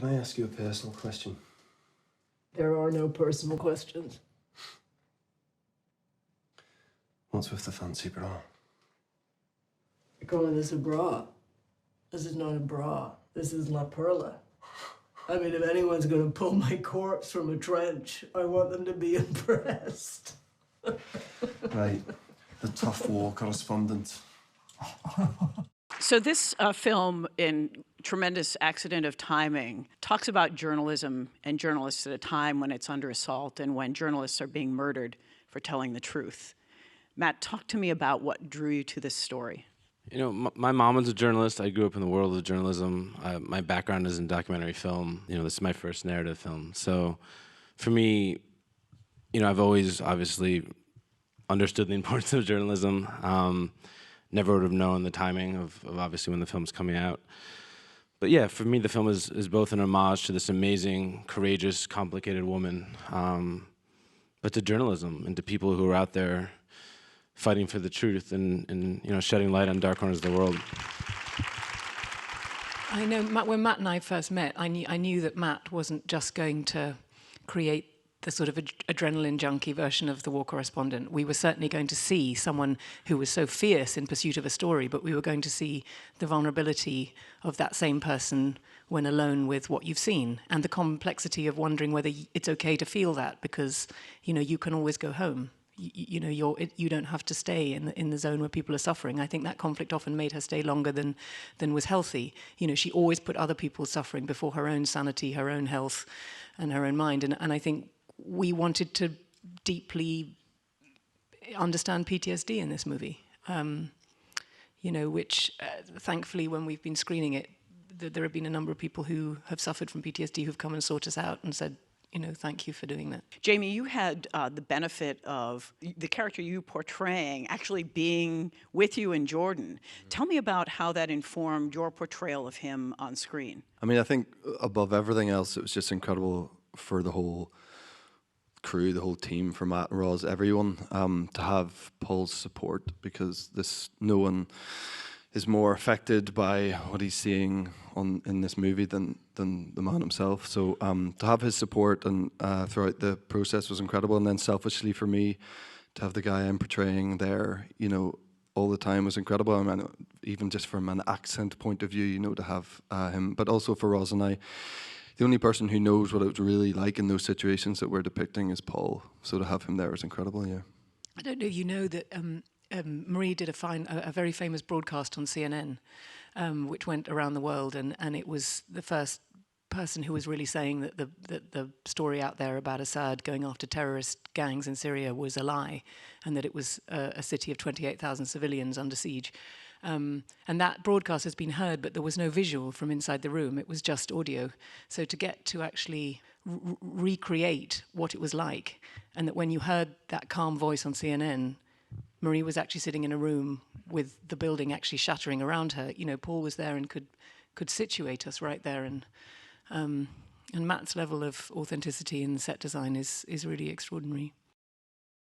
Can I ask you a personal question? There are no personal questions. What's with the fancy bra? You're calling this a bra? This is not a bra. This is La Perla. I mean, if anyone's going to pull my corpse from a trench, I want them to be impressed. Right. The tough war correspondent. So this film, in tremendous accident of timing, talks about journalism and journalists at a time when it's under assault and when journalists are being murdered for telling the truth. Matt, talk to me about what drew you to this story. You know, my mom was a journalist. I grew up in the world of journalism. My background is in documentary film. You know, this is my first narrative film. So for me, you know, I've always obviously understood the importance of journalism. Never would have known the timing of obviously when the film's coming out. But yeah, for me, the film is both an homage to this amazing, courageous, complicated woman, but to journalism and to people who are out there fighting for the truth and you know, shedding light on dark corners of the world. I know when Matt and I first met, I knew that Matt wasn't just going to create the sort of adrenaline junkie version of the war correspondent. We were certainly going to see someone who was so fierce in pursuit of a story, but we were going to see the vulnerability of that same person when alone with what you've seen, and the complexity of wondering whether it's okay to feel that, because you know you can always go home. You know, you don't have to stay in the zone where people are suffering. I think that conflict often made her stay longer than was healthy. You know, she always put other people's suffering before her own sanity, her own health, and her own mind. And I think we wanted to deeply understand PTSD in this movie. You know, which thankfully, when we've been screening it, there have been a number of people who have suffered from PTSD who've come and sought us out and said, you know, thank you for doing that. Jamie, you had the benefit of the character you portraying actually being with you in Jordan. Tell me about how that informed your portrayal of him on screen. I mean, I think above everything else, it was just incredible for the whole crew, the whole team, for Matt and Roz, everyone, to have Paul's support, because no one is more affected by what he's seeing in this movie than the man himself. So to have his support and throughout the process was incredible. And then selfishly for me, to have the guy I'm portraying there, you know, all the time was incredible. I mean, even just from an accent point of view, you know, to have him, but also for Roz and I. The only person who knows what it was really like in those situations that we're depicting is Paul. So to have him there was incredible, yeah. I don't know, you know that Marie did a very famous broadcast on CNN, which went around the world, and it was the first person who was really saying that the story out there about Assad going after terrorist gangs in Syria was a lie, and that it was a city of 28,000 civilians under siege. And that broadcast has been heard, but there was no visual from inside the room. It was just audio. So to get to actually recreate what it was like, and that when you heard that calm voice on CNN, Marie was actually sitting in a room with the building actually shattering around her. You know, Paul was there and could situate us right there. And Matt's level of authenticity in set design is really extraordinary.